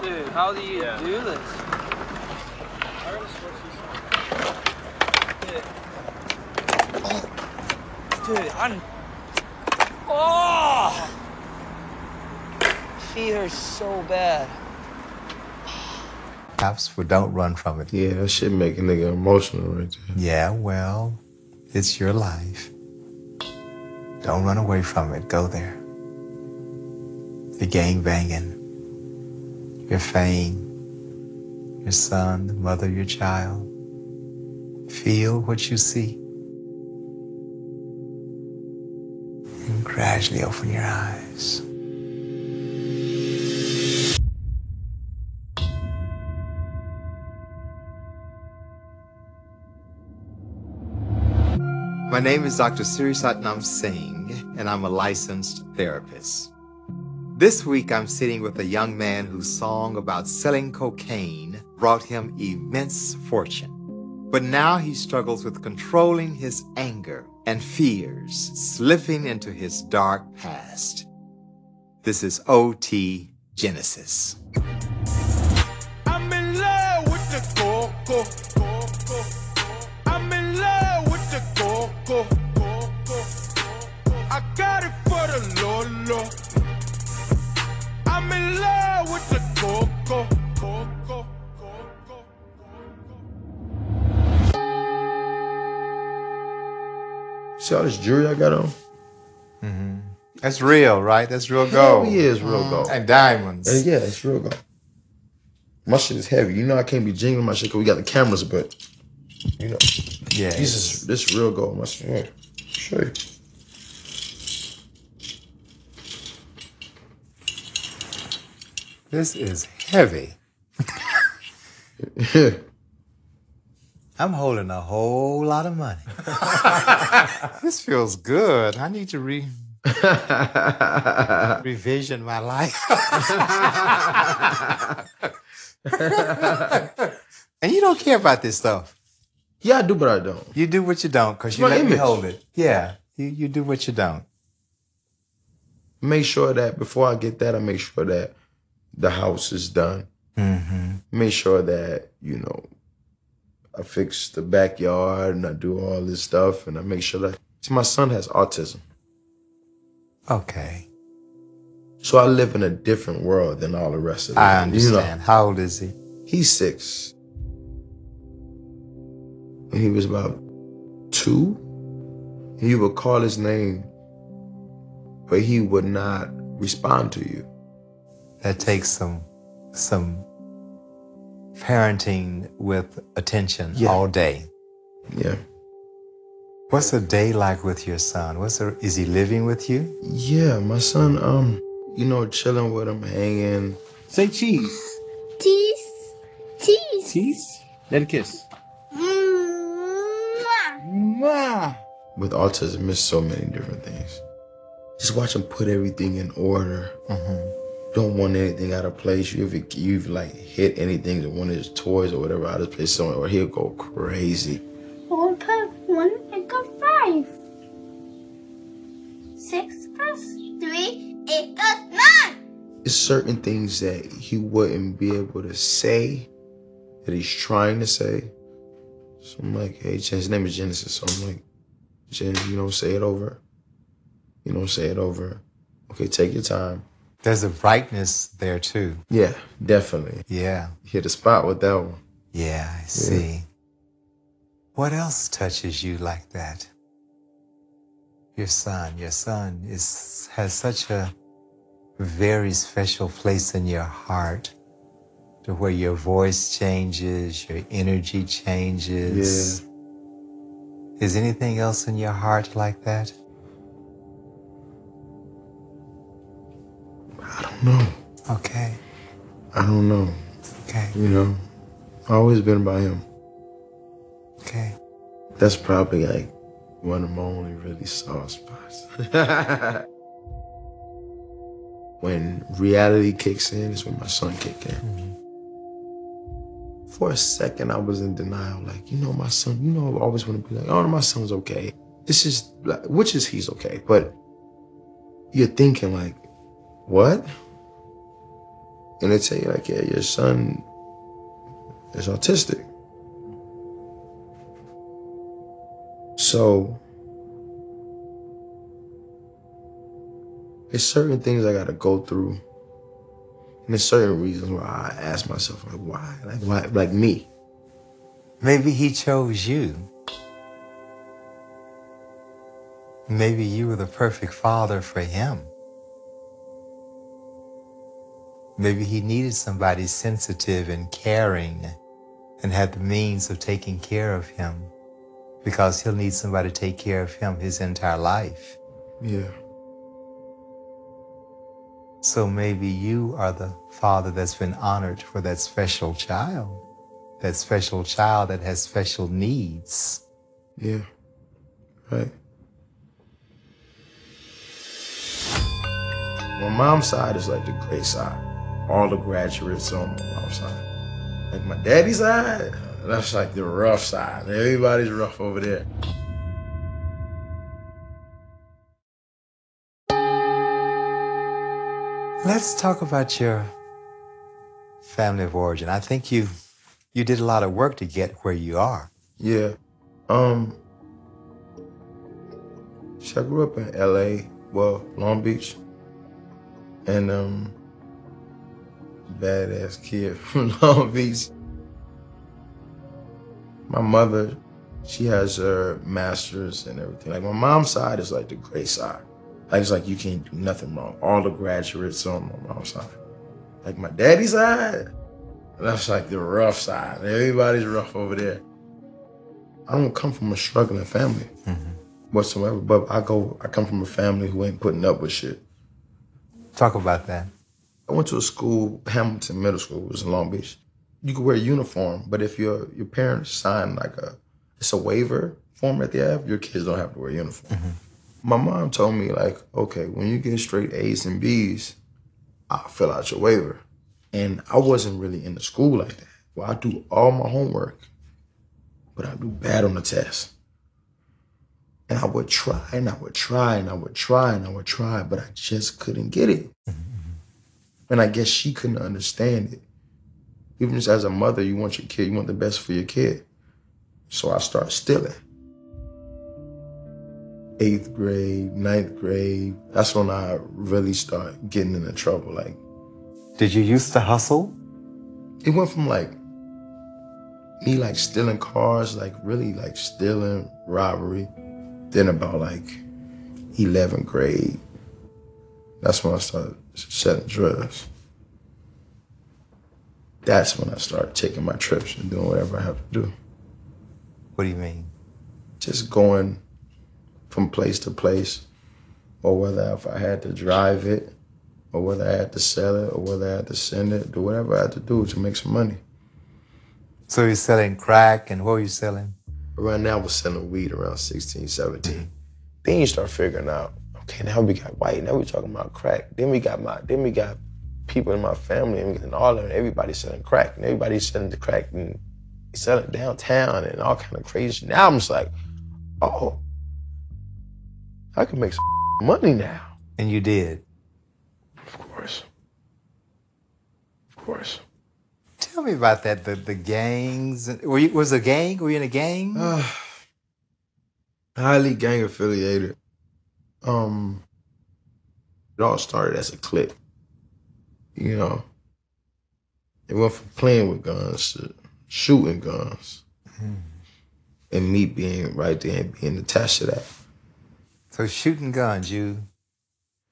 Dude, how do you do this? Dude, oh! Feet hurt so bad. But don't run from it. Yeah, that shit make a nigga emotional right there. Yeah, well, it's your life. Don't run away from it. Go there. The gang banging, your fame, your son, the mother of your child. Feel what you see. And gradually open your eyes. My name is Dr. Siri Satnam Singh, and I'm a licensed therapist. This week, I'm sitting with a young man whose song about selling cocaine brought him immense fortune. But now he struggles with controlling his anger and fears, slipping into his dark past. This is O.T. Genesis. I'm in love with the coco. I'm in love with the coco. I got it for the Lolo. I'm in love with the coco. See all this jewelry I got on? Mm-hmm. That's real, right? That's real gold. Hell yeah, it's real gold. And diamonds. And yeah, it's real gold. My shit is heavy. You know I can't be jingling my shit because we got the cameras, but you know. Yeah. This is real gold. My shit. Yeah. Show you. This is heavy. I'm holding a whole lot of money. This feels good. I need to revision my life. And you don't care about this stuff. Yeah, I do, but I don't. You do what you don't because you let me hold it. Yeah, you do what you don't. Make sure that before I get that, I make sure that the house is done. Mm-hmm. Make sure that, you know, I fix the backyard and I do all this stuff and I make sure that... See, my son has autism. Okay. So I live in a different world than all the rest of them. I understand. You know, how old is he? He's 6. When he was about 2, he would call his name, but he would not respond to you. That takes some parenting with attention all day. Yeah. What's a day like with your son? Is he living with you? Yeah, my son, you know, chilling with him, hanging. Say cheese. Cheese. Cheese. Cheese? Then kiss. Mwah. With autism, it's so many different things. Just watch him put everything in order. Mm-hmm. Don't want anything out of place. You've like hit anything, one of his toys or whatever out of place somewhere, or he'll go crazy. 4 plus 1 equals 5. 6 plus 3 equals 9. There's certain things that he wouldn't be able to say that he's trying to say. So I'm like, hey, his name is Genesis. So I'm like, Jen, you know, say it over. You know, say it over. Okay, take your time. There's a brightness there too. Yeah, definitely. Yeah. Hit the spot with that one. Yeah, I see. What else touches you like that? Your son has such a very special place in your heart to where your voice changes, your energy changes. Yeah. Is anything else in your heart like that? I don't know. Okay. I don't know. Okay. You know, I've always been about him. Okay. That's probably like one of my only really soft spots. When reality kicks in is when my son kicked in. Mm-hmm. For a second, I was in denial. Like, you know, my son, you know, I always want to be like, oh, my son's okay. This is, which is he's okay. But you're thinking like, what? And they tell you like, yeah, your son is autistic. So there's certain things I gotta go through. And there's certain reasons why I ask myself, like, why? Like, why? Like me. Maybe he chose you. Maybe you were the perfect father for him. Maybe he needed somebody sensitive and caring and had the means of taking care of him, because he'll need somebody to take care of him his entire life. Yeah. So maybe you are the father that's been honored for that special child that has special needs. Yeah. Right. My mom's side is like the great side. All the graduates on my mom's side. Like my daddy's side, that's like the rough side. Everybody's rough over there. Let's talk about your family of origin. I think you did a lot of work to get where you are. Yeah. I grew up in LA, well, Long Beach. And badass kid from Long Beach. My mother, she has her master's and everything. Like my mom's side is like the great side. Like it's like you can't do nothing wrong. All the graduates on my mom's side. Like my daddy's side, that's like the rough side. Everybody's rough over there. I don't come from a struggling family whatsoever, but I come from a family who ain't putting up with shit. Talk about that. I went to a school, Hamilton Middle School, it was in Long Beach. You could wear a uniform, but if your parents sign like it's a waiver form that they have, your kids don't have to wear a uniform. My mom told me like, okay, when you get straight A's and B's, I'll fill out your waiver. And I wasn't really into school like that. Well, I do all my homework, but I do bad on the test. And I would try, and I would try, and I would try, and I would try, but I just couldn't get it. And I guess she couldn't understand it. Even just as a mother, you want your kid, you want the best for your kid. So I started stealing. 8th grade, 9th grade, that's when I really started getting into trouble. Like, did you used to hustle? it went from like me like stealing cars, like really like stealing, robbery. Then about like 11th grade, that's when I started selling drugs. That's when I started taking my trips and doing whatever I have to do. What do you mean? Just going from place to place, or whether if I had to drive it, or whether I had to sell it, or whether I had to send it, do whatever I had to do to make some money. So you're selling crack, and what were you selling? Right now, we're selling weed around 16, 17. Then you start figuring out, okay, now we got white, now we're talking about crack. Then we got people in my family, and all of them, everybody's selling crack, and everybody's selling the crack, and they sell it downtown and all kind of crazy. Now I'm just like, oh, I can make some money now. And you did? Of course. Of course. Tell me about that, the gangs. Was a gang? Were you in a gang? Highly gang affiliated. It all started as a clique. You know, it went from playing with guns to shooting guns. And me being right there and being attached to that. So shooting guns, you?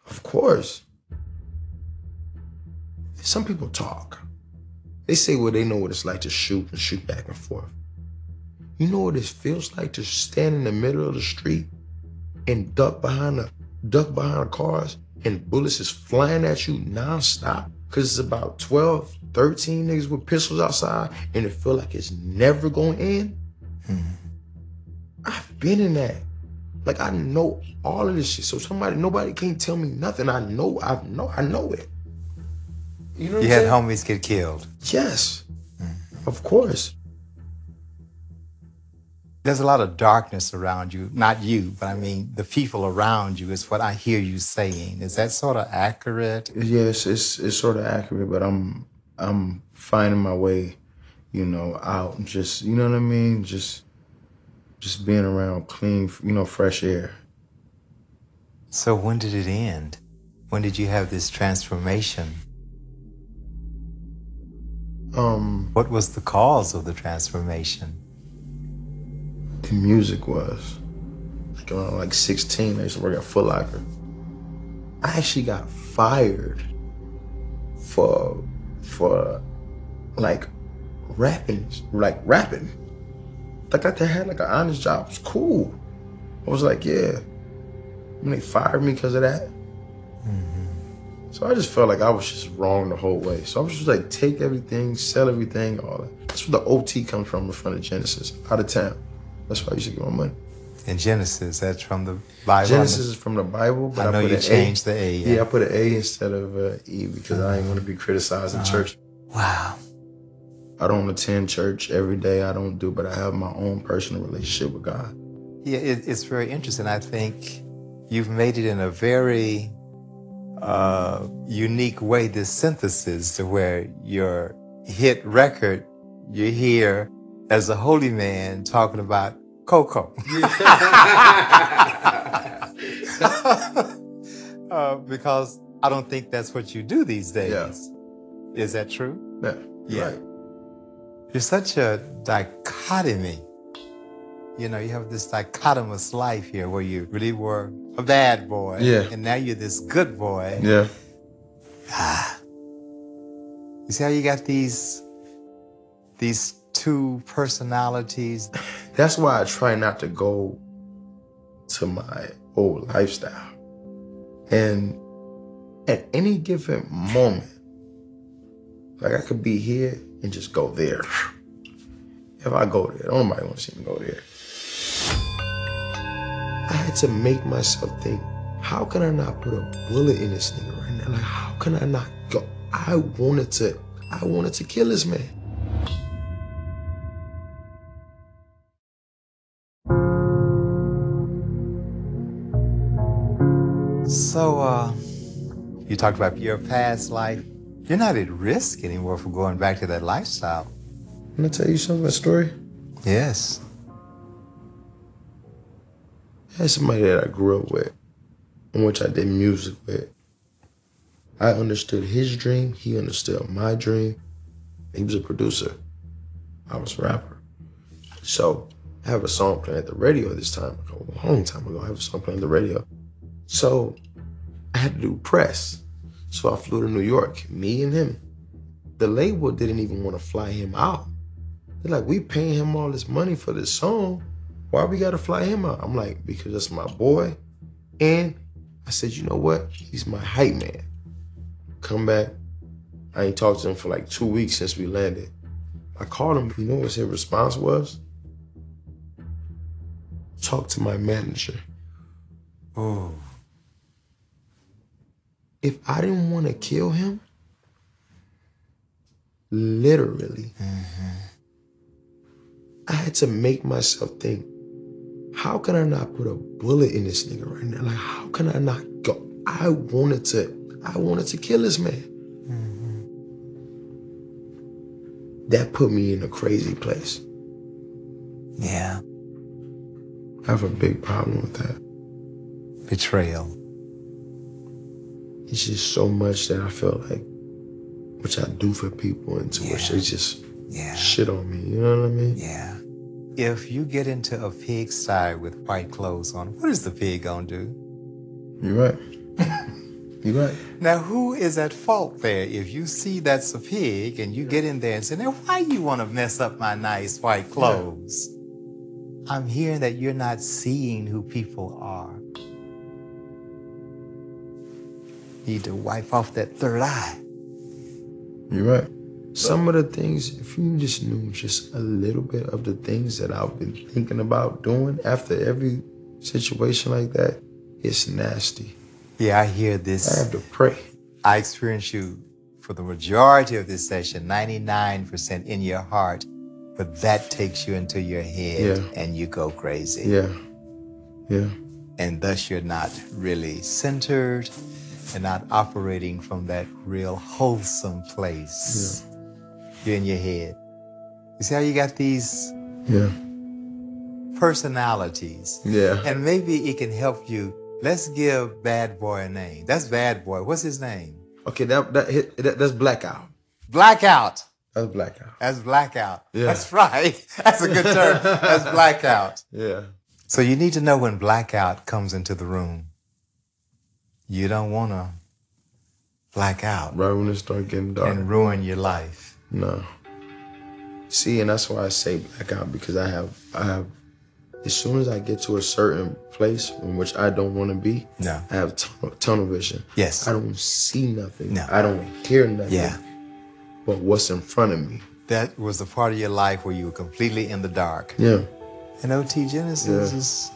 Of course. Some people talk. They say, well, they know what it's like to shoot and shoot back and forth. You know what it feels like to stand in the middle of the street and duck behind the cars and bullets is flying at you nonstop? Because it's about 12, 13 niggas with pistols outside and it feel like it's never going to end. I've been in that. Like, I know all of this shit. So nobody can't tell me nothing. I know it. You know what I'm had saying? homies get killed? Yes, of course. There's a lot of darkness around you. Not you, but I mean the people around you is what I hear you saying. Is that sort of accurate? Yes, it's sort of accurate, but I'm finding my way, you know, out. Just, you know what I mean? Just being around clean, you know, fresh air. So when did it end? When did you have this transformation? What was the cause of the transformation? The music was. Like around like 16, I used to work at Foot Locker. I actually got fired for like rapping. Like I had like an honest job. It was cool. I was like, yeah. And they fired me because of that. So I just felt like I was just wrong the whole way. So I was just like, take everything, sell everything, all that. That's where the OT comes from in front of Genesis, out of town. That's why I used to get my money. And Genesis, that's from the Bible? Genesis is from the Bible, but I know you changed the A. Yeah, I put an A instead of E because I didn't want to be criticized in church. Wow. I don't attend church every day. I don't do, but I have my own personal relationship with God. Yeah, it's very interesting. I think you've made it in a very unique way, this synthesis to where your hit record, you hear as a holy man talking about Coco. Because I don't think that's what you do these days. Yeah. Is that true? Yeah. Yeah. Right. You're such a dichotomy. You know, you have this dichotomous life here where you really were a bad boy. Yeah. And now you're this good boy. Yeah. You see how you got these two personalities? That's why I try not to go to my old lifestyle. And at any given moment, like I could be here and just go there. If I go there, nobody wants to see me go there. I had to make myself think, how can I not put a bullet in this nigga right now? Like, how can I not go? I wanted to kill this man. So, you talked about your past life. You're not at risk anymore from going back to that lifestyle. Can I tell you something, a story? Yes. I had somebody that I grew up with, in which I did music with. I understood his dream, he understood my dream. He was a producer. I was a rapper. So I have a song playing at the radio this time, a long time ago. I have a song playing at the radio. So I had to do press. So I flew to New York, me and him. The label didn't even want to fly him out. They're like, we paying him all this money for this song. Why we gotta fly him out? I'm like, because that's my boy. And I said, you know what? He's my hype man. Come back. I ain't talked to him for like 2 weeks since we landed. I called him. You know what his response was? Talk to my manager. Oh. If I didn't want to kill him, literally, I had to make myself think, how can I not put a bullet in this nigga right now? Like, how can I not go? I wanted to kill this man. That put me in a crazy place. Yeah. I have a big problem with that. Betrayal. It's just so much that I feel like, which I do for people, into which they just shit on me. You know what I mean? Yeah. If you get into a pigsty with white clothes on, what is the pig gonna do? You're right. You're right. Now, who is at fault there? If you see that's a pig and you get in there and say, now, why you want to mess up my nice white clothes? Yeah. I'm hearing that you're not seeing who people are. Need to wipe off that third eye. You're right. Some of the things, if you just knew just a little bit of the things that I've been thinking about doing after every situation like that, it's nasty. Yeah, I hear this. I have to pray. I experienced you for the majority of this session, 99% in your heart. but that takes you into your head Yeah. and you go crazy. Yeah. Yeah. And thus you're not really centered and not operating from that real wholesome place. You're in your head. You see how you got these Yeah. personalities? Yeah. And maybe it can help you. Let's give Bad Boy a name. That's Bad Boy. What's his name? Okay, that's Blackout. Blackout. That's Blackout. That's Blackout. Yeah. That's right. That's a good term. That's Blackout. Yeah. So you need to know when Blackout comes into the room. You don't want to black out Right when it starts getting dark. and ruin your life. No. See, and that's why I say blackout, because I have as soon as I get to a certain place in which I don't want to be, No. I have tunnel vision. Yes. I don't see nothing. No. I don't hear nothing. Yeah. But what's in front of me? That was the part of your life where you were completely in the dark. Yeah. And OT Genesis is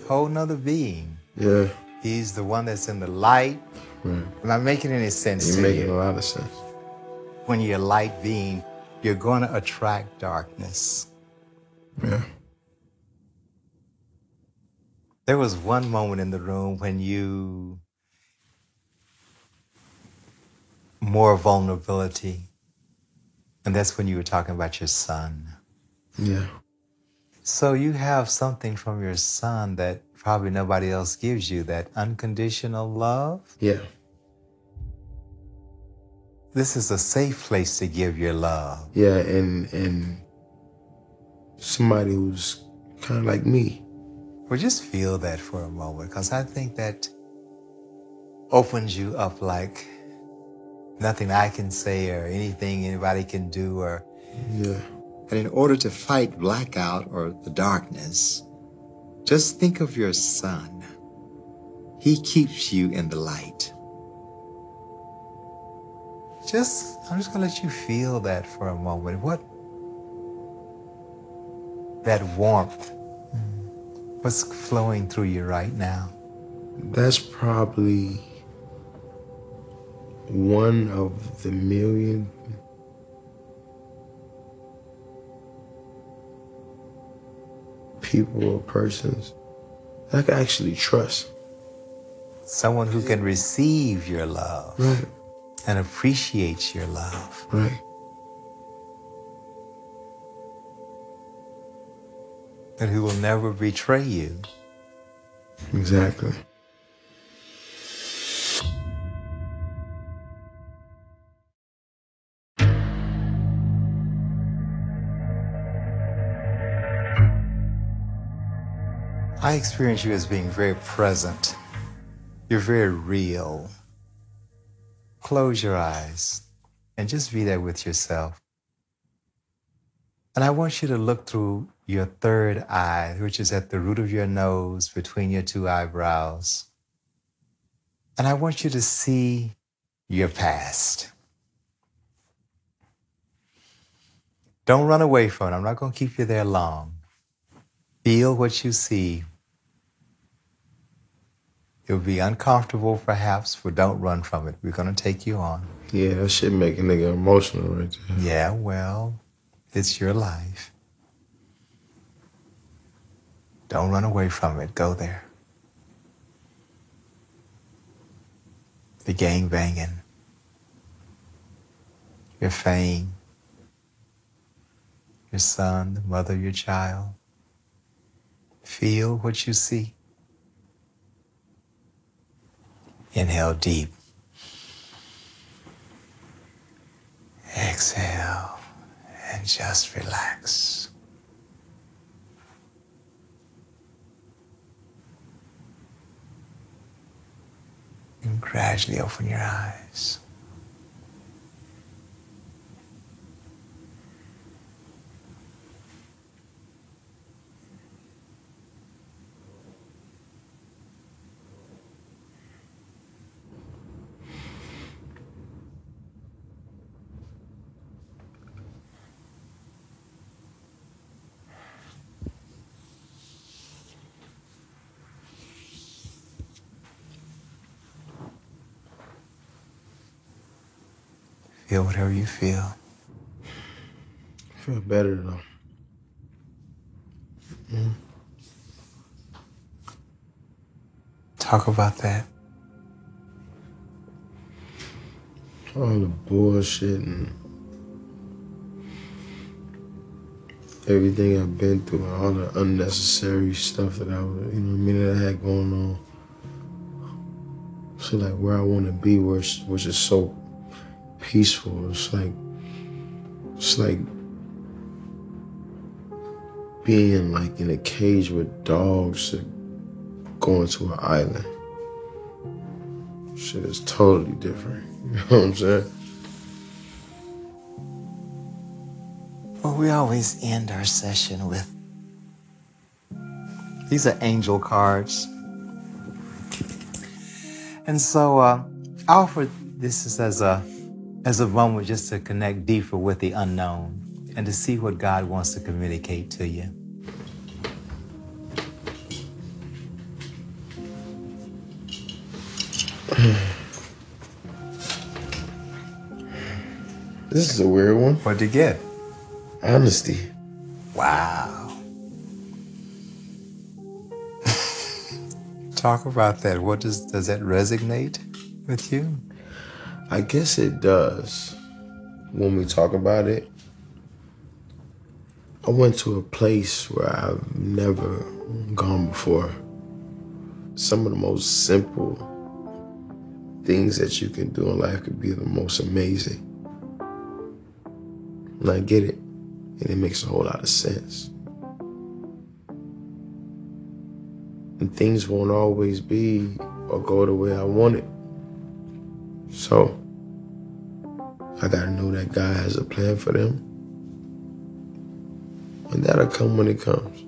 a whole nother being. Yeah. He's the one that's in the light. Right. I'm not making any sense You're to making you. a lot of sense. When you're a light being, you're going to attract darkness. Yeah. There was one moment in the room when you more vulnerability, and that's when you were talking about your son. Yeah. So you have something from your son that probably nobody else gives you, that unconditional love. Yeah. This is a safe place to give your love. Yeah, and somebody who's kind of like me. Well, just feel that for a moment, because I think that opens you up like nothing I can say or anything anybody can do. Or Yeah. And in order to fight blackout or the darkness, just think of your son. He keeps you in the light. I'm just gonna let you feel that for a moment. That warmth, what's flowing through you right now? That's probably one of the million people or persons that I can actually trust. Someone who can receive your love Right. and appreciates your love. Right. And who will never betray you. Exactly. I experience you as being very present. You're very real. Close your eyes and just be there with yourself. And I want you to look through your third eye, which is at the root of your nose, between your two eyebrows. And I want you to see your past. Don't run away from it. I'm not going to keep you there long. Feel what you see. It'll be uncomfortable, perhaps, but don't run from it. We're going to take you on. Yeah, that shit make a nigga emotional right there. Yeah, well, it's your life. Don't run away from it. Go there. The gang banging. Your fame. Your son, the mother of your child. Feel what you see. Inhale deep. Exhale and just relax. And gradually open your eyes. Feel whatever you feel. feel better though. Talk about that. All the bullshit and everything I've been through, all the unnecessary stuff that that I had going on. So like where I want to be, which is so peaceful. It's like being like in a cage with dogs that going to an island. Shit is totally different. You know what I'm saying? Well, we always end our session with, these are angel cards. And so I offer this as a moment just to connect deeper with the unknown and to see what God wants to communicate to you. This is a weird one. What'd you get? Honesty. Wow. Talk about that. What does that resonate with you? I guess it does. When we talk about it, I went to a place where I've never gone before. Some of the most simple things that you can do in life could be the most amazing. And I get it, and it makes a whole lot of sense. And things won't always be or go the way I want it. So, I gotta know that God has a plan for them. And that'll come when it comes.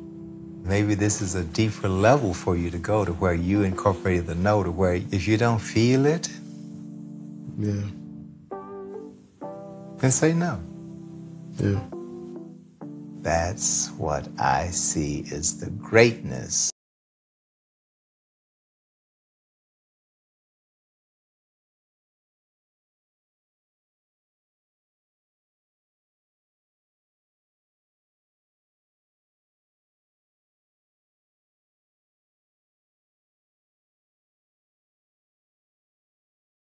Maybe this is a deeper level for you to go to where you incorporated the no, to where if you don't feel it, Yeah. then say no. Yeah. That's what I see as the greatness